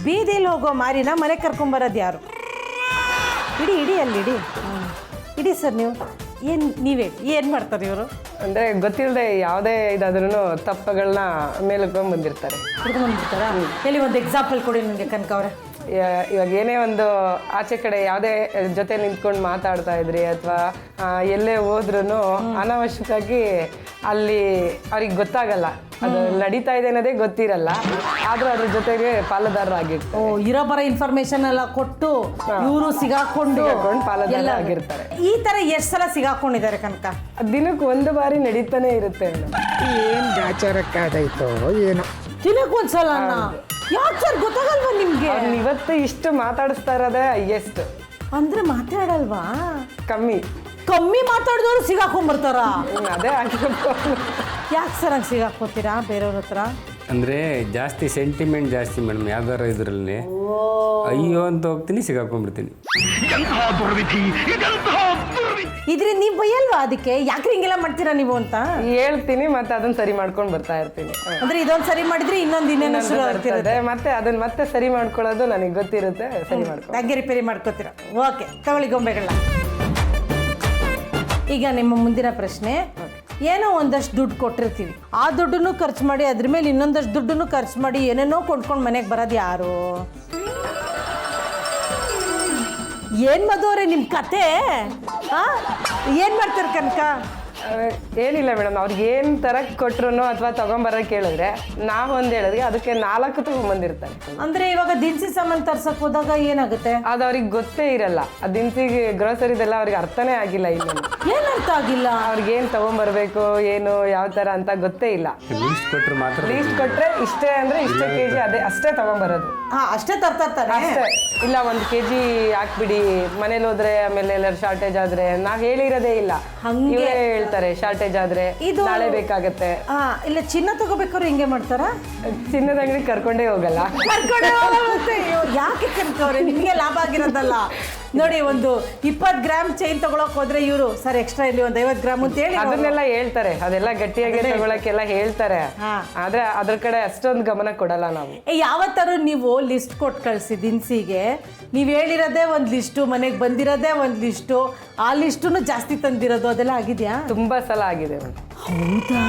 ಬೀದಿಲಿ ಹೋಗೋ ಮಾರಿನ ಮನೆ ಕರ್ಕೊಂಬರೋದು ಯಾರು? ಇಡಿ ಅಲ್ಲಿ ಇಡಿ ಸರ್. ನೀವೇ ಏನು ಮಾಡ್ತಾರೆ ಇವರು? ಅಂದರೆ ಗೊತ್ತಿಲ್ಲದೆ ಯಾವುದೇ ಇದಾದ್ರೂ ತಪ್ಪುಗಳನ್ನ ಮೇಲುಕೊಂಡು ಬಂದಿರ್ತಾರೆ. ಹಿಡ್ಕೊಂಡ್ಬಂದ್ಬಿಡ್ತಾರಾ? ಎಲ್ಲಿ ಒಂದು ಎಕ್ಸಾಂಪಲ್ ಕೊಡಿ ನನಗೆ ಕನಕ ಅವರೇ. ಇವಾಗ ಏನೇ ಒಂದು ಆಚೆ ಕಡೆ ಯಾವುದೇ ಜೊತೆ ನಿಂತ್ಕೊಂಡು ಮಾತಾಡ್ತಾ ಇದ್ರಿ ಅಥವಾ ಎಲ್ಲೇ ಹೋದ್ರೂ ಅನಾವಶ್ಯಕವಾಗಿ ಅಲ್ಲಿ ಅವ್ರಿಗೆ ಗೊತ್ತಾಗಲ್ಲ, ಅದು ನಡೀತಾ ಇದೆ ಅನ್ನೋದೇ ಗೊತ್ತಿರಲ್ಲ, ಆದರೂ ಅದ್ರ ಜೊತೆಗೆ ಪಾಲುದಾರರಾಗಿರ್ತಾರೆ. ಇರೋ ಬರೋ ಇನ್ಫಾರ್ಮೇಶನ್ ಎಲ್ಲ ಕೊಟ್ಟು ಇವರು ಸಿಗಾಕೊಂಡು ಪಾಲುದಾರರಾಗಿರ್ತಾರೆ. ಈ ಥರ ಎಷ್ಟು ಸಲ ಸಿಗಾಕೊಂಡಿದ್ದಾರೆ ಕನಕ? ದಿನಕ್ಕೆ ಒಂದು ಬಾರಿ ನಡೀತಾನೆ ಇರುತ್ತೆ ಮೇಡಮ್. ಏನು ಗಾಚಾರಕ್ಕಾದಾಯ್ತೋ ಏನೋ. ದಿನಕ್ಕೆ ಒಂದ್ಸಲ? ಯಾಕೆ ಸರ್ ಗೊತ್ತಾಗಲ್ವಾ ನಿಮ್ಗೆ? ಇವತ್ತು ಇಷ್ಟು ಮಾತಾಡಿಸ್ತಾ ಇರೋದೇ ಹೈಯೆಸ್ಟ್. ಅಂದ್ರೆ ಮಾತಾಡಲ್ವಾ? ಕಮ್ಮಿ ಮಾತಾಡಿದವರು ಸಿಗಾಕೊಂಡ್ಬರ್ತಾರ. ಅದೇ ಯಾಕೆ ಸರ್ ಹಂಗೆ ಸಿಗಾಕೋತೀರಾ ಬೇರೆಯವ್ರ ಹತ್ರ? ಅಂದರೆ ಜಾಸ್ತಿ ಸೆಂಟಿಮೆಂಟ್ ಜಾಸ್ತಿ ಮೇಡಮ್. ಯಾವ್ದಾರ ಇದರಲ್ಲಿ ಅಯ್ಯೋ ಅಂತ ಹೋಗ್ತೀನಿ, ಸಿಗಾಕೊಂಡ್ಬಿಡ್ತೀನಿ. ಇದ್ರಿಂದ ನೀವು ಬೈಯಲ್ವಾ? ಅದಕ್ಕೆ ಯಾಕೆ ಹಿಂಗೆಲ್ಲ ಮಾಡ್ತೀರಾ ನೀವು ಅಂತ ಹೇಳ್ತೀನಿ, ಮತ್ತೆ ಅದನ್ನ ಸರಿ ಮಾಡ್ಕೊಂಡು ಬರ್ತಾ ಇರ್ತೀನಿ. ಅಂದ್ರೆ ಇದೊಂದು ಸರಿ ಮಾಡಿದ್ರೆ ಇನ್ನೊಂದು ಶುರು ಆಗ್ತಿರುತ್ತೆ, ಮತ್ತೆ ಅದನ್ನ ಮತ್ತೆ ಸರಿ ಮಾಡ್ಕೊಳ್ಳೋದು ನನಗೆ ಗೊತ್ತಿರುತ್ತೆ. ಸರಿ ಮಾಡ್ಕೊಂಡು ಹಂಗೆ ರಿಪೇರಿ ಮಾಡ್ಕೋತೀರಾ. ಓಕೆ, ತಗೊಳ್ಳಿ ಗೊಂಬೆಗಳನ್ನ. ಈಗ ನಿಮ್ಮ ಮುಂದಿನ ಪ್ರಶ್ನೆ, ಏನೋ ಒಂದಷ್ಟು ದುಡ್ಡು ಕೊಟ್ಟಿರ್ತೀವಿ, ಆ ದುಡ್ಡನ್ನು ಖರ್ಚು ಮಾಡಿ ಅದ್ರ ಮೇಲೆ ಇನ್ನೊಂದಷ್ಟು ದುಡ್ಡನ್ನು ಖರ್ಚು ಮಾಡಿ ಏನೇನೋ ಕೊಂಡ್ಕೊಂಡು ಮನೆಗೆ ಬರೋದು ಯಾರು? ಏನು ಮದುವರೆ ನಿಮ್ಮ ಕತೆ? ಏನು ಮಾಡ್ತಾರೆ ಕನಕ? ಏನಿಲ್ಲ ಮೇಡಮ್, ಅವ್ರಿಗೆ ಏನು ತರಕ್ಕೆ ಕೊಟ್ರು ಅಥವಾ ತಗೊಂಬರೋಕೆ ಕೇಳಿದ್ರೆ ನಾವು ಒಂದು ಹೇಳಿದ್ರೆ ಅದಕ್ಕೆ 4 ತಗೊಂಬಂದಿರ್ತಾರೆ. ಅಂದ್ರೆ ಇವಾಗ ದಿನಸಿ ಸಾಮಾನು ತರ್ಸಕ್ ಹೋದಾಗ ಏನಾಗುತ್ತೆ? ಅದು ಅವ್ರಿಗೆ ಗೊತ್ತೇ ಇರಲ್ಲ. ಆ ದಿನಸಿಗೆ ಗ್ರೋಸರಿದೆಲ್ಲ ಅವ್ರಿಗೆ ಅರ್ಥನೇ ಆಗಿಲ್ಲ. ಇಲ್ಲ ಏನು ಅರ್ಥ ಆಗಿಲ್ಲ ಅವ್ರಿಗೆ ಏನು ತಗೊಂಬರ್ಬೇಕು, ಏನು ಯಾವ ಥರ ಅಂತ ಗೊತ್ತೇ ಇಲ್ಲ. ಲೀಸ್ಟ್ ಕೊಟ್ಟರೆ ಮಾತ್ರ, ಲೀಸ್ಟ್ ಕೊಟ್ಟರೆ ಇಷ್ಟೇ ಅಂದರೆ ಇಷ್ಟೇ ಕೆಜಿ ಅಷ್ಟೇ ತಗೊಂಬರೋದು. ಅಷ್ಟೇ ತರ್ತಾರೆ ಅಷ್ಟೇ. ಇಲ್ಲ 1 ಕೆಜಿ ಹಾಕ್ಬಿಡಿ, ಮನೇಲಿ ಹೋದ್ರೆ ಆಮೇಲೆ ಎಲ್ಲರೂ ಶಾರ್ಟೇಜ್ ಆದ್ರೆ ನಾವು ಹೇಳಿರೋದೇ ಇಲ್ಲ, ಇವರೇ ಹೇಳ್ತಾರೆ ಶಾರ್ಟೇಜ್ ಆದ್ರೆ ನಾಳೆ ಬೇಕಾಗತ್ತೆ. ಇಲ್ಲ ಚಿನ್ನ ತಗೋಬೇಕಾದ್ರೆ ಹಿಂಗೆ ಮಾಡ್ತಾರ? ಚಿನ್ನದ ಅಂಗಡಿ ಕರ್ಕೊಂಡೇ ಹೋಗಲ್ಲ. ಯಾಕೆ ಕನ್ಕವ್ರೆ? ನಿಮಗೆ ಲಾಭ ಆಗಿರೋದಲ್ಲ ನೋಡಿ. ಒಂದು 20 ಗ್ರಾಮ್ ಚೈನ್ ತಗೊಳಕ್ ಹೋದ್ರೆ ಇವರು ಸರ್ ಎಕ್ಸ್ಟ್ರಾ ಇಲ್ಲಿ ಒಂದು 50 ಗ್ರಾಮ್ ಅಂತ ಹೇಳಿ ಅದನ್ನೆಲ್ಲ ಹೇಳ್ತಾರೆ. ಅದೆಲ್ಲ ಗಟ್ಟಿಯಾಗಿ ತಗೊಳಕ್ಕೆಲ್ಲ ಹೇಳ್ತಾರೆ, ಆದ್ರೆ ಅದ್ರ ಕಡೆ ಅಷ್ಟೊಂದು ಗಮನ ಕೊಡಲ್ಲ ನಾವು. ಯಾವತ್ತಾರು ನೀವು ಲಿಸ್ಟ್ ಕೊಟ್ಟು ಕಳಿಸಿ ದಿನಸಿಗೆ, ನೀವು ಹೇಳಿರೋದೇ ಒಂದು ಲಿಸ್ಟು, ಮನೆಗೆ ಬಂದಿರೋದೇ ಒಂದು ಲಿಸ್ಟು, ಆ ಲಿಸ್ಟು ಜಾಸ್ತಿ ತಂದಿರೋದು ಅದೆಲ್ಲ ಆಗಿದೆಯಾ? ತುಂಬಾ ಸಲ ಆಗಿದೆ. ಹೌದಾ?